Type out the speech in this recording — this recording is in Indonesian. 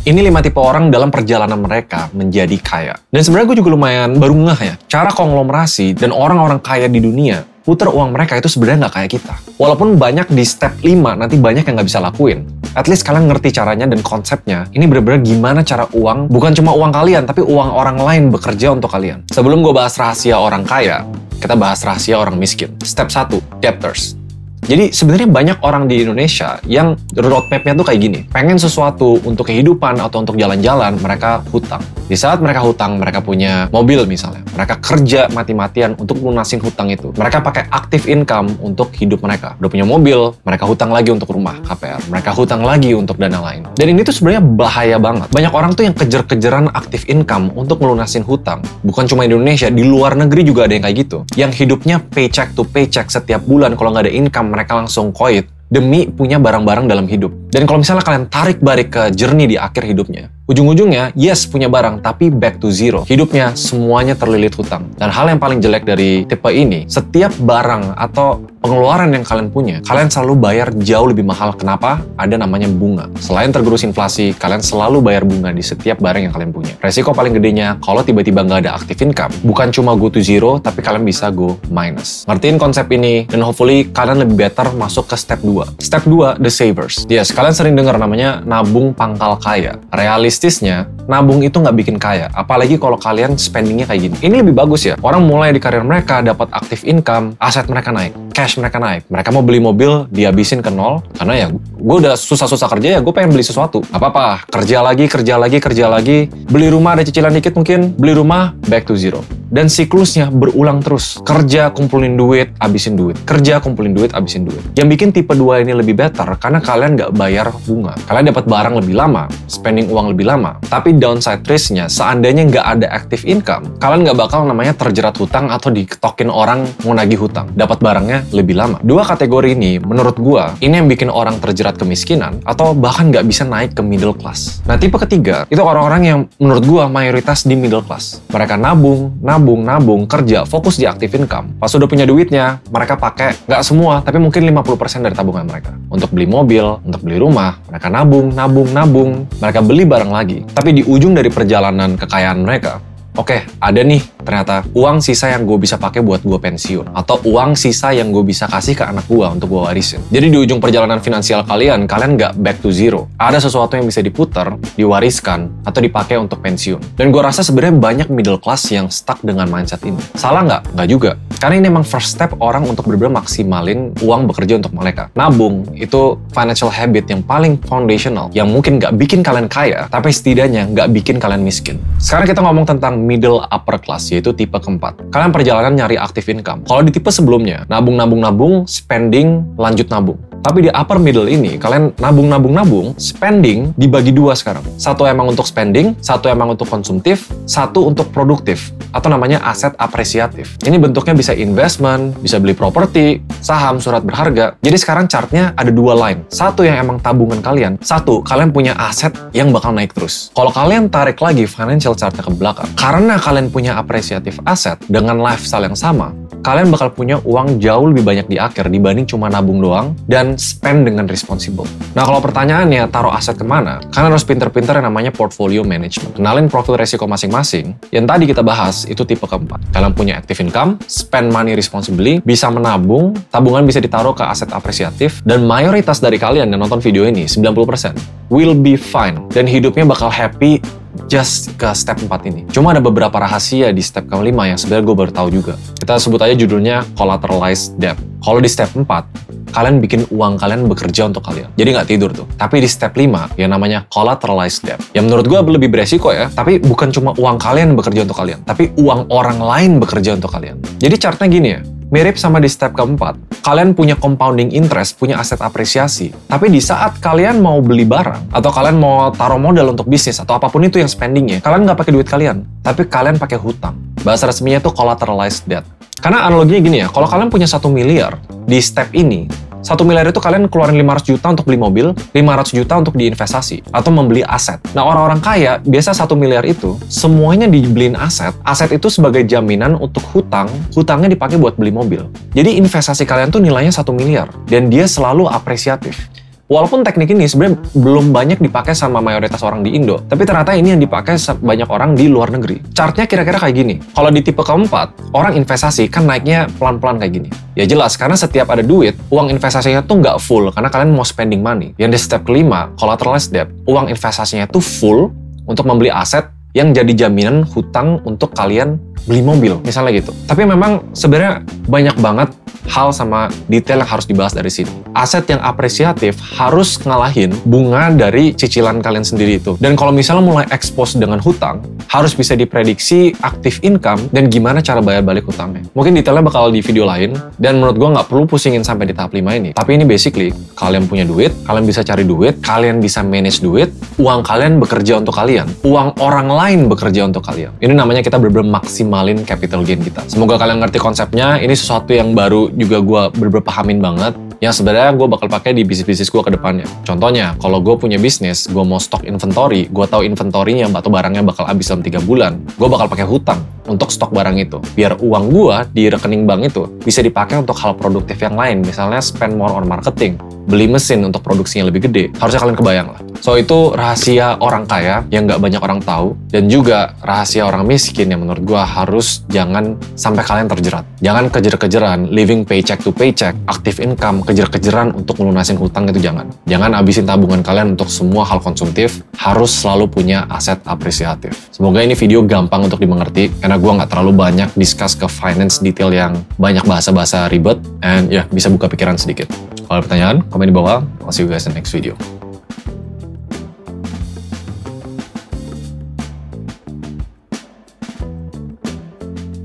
Ini 5 tipe orang dalam perjalanan mereka menjadi kaya. Dan sebenarnya gue juga lumayan baru ngeh ya, cara konglomerasi dan orang-orang kaya di dunia puter uang mereka itu sebenarnya nggak kayak kita. Walaupun banyak di step 5 nanti banyak yang nggak bisa lakuin. At least kalian ngerti caranya dan konsepnya. Ini bener-bener gimana cara uang, bukan cuma uang kalian, tapi uang orang lain bekerja untuk kalian. Sebelum gue bahas rahasia orang kaya, kita bahas rahasia orang miskin. Step 1, debtors. Jadi sebenarnya banyak orang di Indonesia yang roadmap-nya tuh kayak gini. Pengen sesuatu untuk kehidupan atau untuk jalan-jalan, mereka hutang. Di saat mereka hutang, mereka punya mobil misalnya. Mereka kerja mati-matian untuk lunasin hutang itu. Mereka pakai active income untuk hidup mereka. Udah punya mobil, mereka hutang lagi untuk rumah, KPR. Mereka hutang lagi untuk dana lain. Dan ini tuh sebenarnya bahaya banget. Banyak orang tuh yang kejar-kejaran active income untuk melunasin hutang. Bukan cuma di Indonesia, di luar negeri juga ada yang kayak gitu. Yang hidupnya paycheck to paycheck setiap bulan, kalau nggak ada income, mereka langsung koit demi punya barang-barang dalam hidup. Dan kalau misalnya kalian tarik balik ke journey di akhir hidupnya, ujung-ujungnya, yes punya barang, tapi back to zero. Hidupnya semuanya terlilit hutang. Dan hal yang paling jelek dari tipe ini, setiap barang atau pengeluaran yang kalian punya, kalian selalu bayar jauh lebih mahal. Kenapa? Ada namanya bunga. Selain tergerus inflasi, kalian selalu bayar bunga di setiap barang yang kalian punya. Resiko paling gedenya, kalau tiba-tiba nggak ada active income, bukan cuma go to zero, tapi kalian bisa go minus. Ngertiin konsep ini, dan hopefully kalian lebih better masuk ke step 2. Step 2, the savers. Yes, kalian sering dengar namanya nabung pangkal kaya. Realistisnya, nabung itu nggak bikin kaya. Apalagi kalau kalian spendingnya kayak gini. Ini lebih bagus ya. Orang mulai di karir mereka, dapat active income, aset mereka naik, cash mereka naik. Mereka mau beli mobil, dihabisin ke nol. Karena ya, gue udah susah-susah kerja ya, gue pengen beli sesuatu. Apa-apa, kerja lagi. Beli rumah ada cicilan dikit mungkin, beli rumah, back to zero. Dan siklusnya berulang terus. Kerja, kumpulin duit, habisin duit. Kerja, kumpulin duit, habisin duit. Yang bikin tipe 2 ini lebih better, karena kalian nggak bayar bunga. Kalian dapat barang lebih lama, spending uang lebih lama. Tapi downside risk-nya, seandainya nggak ada active income, kalian nggak bakal namanya terjerat hutang atau diketokin orang mau nagih hutang. Dapat barangnya lebih lama. 2 kategori ini, menurut gua, ini yang bikin orang terjerat kemiskinan, atau bahkan nggak bisa naik ke middle class. Nah, tipe ketiga, itu orang-orang yang menurut gua mayoritas di middle class. Mereka nabung, kerja, fokus di active income. Pas udah punya duitnya, mereka pakai, nggak semua, tapi mungkin 50% dari tabungan mereka. Untuk beli mobil, untuk beli rumah, mereka nabung. Mereka beli barang lagi. Tapi di ujung dari perjalanan kekayaan mereka, oke, ada nih ternyata uang sisa yang gue bisa pakai buat gue pensiun. Atau uang sisa yang gue bisa kasih ke anak gue untuk gue warisin. Jadi di ujung perjalanan finansial kalian nggak back to zero. Ada sesuatu yang bisa diputar, diwariskan, atau dipakai untuk pensiun. Dan gue rasa sebenarnya banyak middle class yang stuck dengan mindset ini. Salah nggak? Nggak juga. Karena ini emang first step orang untuk benar-benar maksimalin uang bekerja untuk mereka. Nabung itu financial habit yang paling foundational, yang mungkin nggak bikin kalian kaya, tapi setidaknya nggak bikin kalian miskin. Sekarang kita ngomong tentang middle upper class, yaitu tipe keempat. Kalian perjalanan nyari active income. Kalau di tipe sebelumnya, nabung, spending, lanjut nabung. Tapi di upper middle ini, kalian nabung, spending dibagi 2 sekarang. Satu emang untuk spending, satu emang untuk konsumtif, satu untuk produktif, atau namanya aset apresiatif. Ini bentuknya bisa investment, bisa beli properti, saham, surat berharga. Jadi sekarang chartnya ada 2 line. Satu yang emang tabungan kalian, satu kalian punya aset yang bakal naik terus. Kalau kalian tarik lagi financial chartnya ke belakang, karena kalian punya apresiatif aset dengan lifestyle yang sama, kalian bakal punya uang jauh lebih banyak di akhir dibanding cuma nabung doang dan spend dengan responsible. Nah, kalau pertanyaannya taruh aset kemana? Kalian harus pinter-pinter yang namanya portfolio management. Kenalin profil resiko masing-masing. Yang tadi kita bahas itu tipe keempat. Kalian punya active income, spend money responsibly, bisa menabung, tabungan bisa ditaruh ke aset apresiatif, dan mayoritas dari kalian yang nonton video ini, 90%, will be fine. Dan hidupnya bakal happy just ke step 4 ini. Cuma ada beberapa rahasia di step kelima yang sebenarnya gue baru tahu juga. Kita sebut aja judulnya collateralized debt. Kalau di step 4, kalian bikin uang kalian bekerja untuk kalian. Jadi nggak tidur tuh. Tapi di step 5, yang namanya collateralized debt. Yang menurut gue lebih beresiko ya, tapi bukan cuma uang kalian bekerja untuk kalian, tapi uang orang lain bekerja untuk kalian. Jadi chartnya gini ya, mirip sama di step keempat. Kalian punya compounding interest, punya aset apresiasi. Tapi di saat kalian mau beli barang, atau kalian mau taruh modal untuk bisnis, atau apapun itu yang spendingnya, kalian nggak pakai duit kalian, tapi kalian pakai hutang. Bahasa resminya itu collateralized debt. Karena analoginya gini ya, kalau kalian punya 1 miliar, di step ini, 1 miliar itu kalian keluarin 500 juta untuk beli mobil, 500 juta untuk diinvestasi, atau membeli aset. Nah, orang-orang kaya, biasa 1 miliar itu, semuanya dibeliin aset. Aset itu sebagai jaminan untuk hutang, hutangnya dipakai buat beli mobil. Jadi investasi kalian tuh nilainya 1 miliar, dan dia selalu apresiatif. Walaupun teknik ini sebenarnya belum banyak dipakai sama mayoritas orang di Indo, tapi ternyata ini yang dipakai banyak orang di luar negeri. Chartnya kira-kira kayak gini. Kalau di tipe keempat, orang investasi kan naiknya pelan-pelan kayak gini. Ya jelas, karena setiap ada duit, uang investasinya tuh nggak full, karena kalian mau spending money. Yang di step kelima, collateralized debt, uang investasinya tuh full untuk membeli aset yang jadi jaminan hutang untuk kalian beli mobil, misalnya gitu. Tapi memang sebenarnya banyak banget hal sama detail yang harus dibahas dari sini. Aset yang apresiatif harus ngalahin bunga dari cicilan kalian sendiri itu. Dan kalau misalnya mulai expose dengan hutang, harus bisa diprediksi active income dan gimana cara bayar balik hutangnya. Mungkin detailnya bakal di video lain, dan menurut gue nggak perlu pusingin sampai di tahap 5 ini. Tapi ini basically, kalian punya duit, kalian bisa cari duit, kalian bisa manage duit, uang kalian bekerja untuk kalian, uang orang lain bekerja untuk kalian. Ini namanya kita bener-bener maksimalin capital gain kita. Semoga kalian ngerti konsepnya. Ini sesuatu yang baru juga gue bener-bener pahamin banget, yang sebenarnya gue bakal pakai di bisnis-bisnis gue ke depannya. Contohnya, kalau gue punya bisnis, gue mau stok inventory, gue tahu inventory-nya atau barangnya bakal habis dalam 3 bulan, gue bakal pakai hutang untuk stok barang itu. Biar uang gue di rekening bank itu bisa dipakai untuk hal produktif yang lain, misalnya spend more on marketing, beli mesin untuk produksinya lebih gede. Harusnya kalian kebayang lah. So, itu rahasia orang kaya yang nggak banyak orang tahu, dan juga rahasia orang miskin yang menurut gue harus jangan sampai kalian terjerat. Jangan kejar-kejaran, living paycheck to paycheck, active income, kejar-kejaran untuk melunasin hutang, itu jangan. Jangan habisin tabungan kalian untuk semua hal konsumtif, harus selalu punya aset apresiatif. Semoga ini video gampang untuk dimengerti, karena gue nggak terlalu banyak discuss ke finance detail yang banyak bahasa-bahasa ribet, and ya, bisa buka pikiran sedikit. Kalau ada pertanyaan, komen di bawah. I'll see you guys in the next video.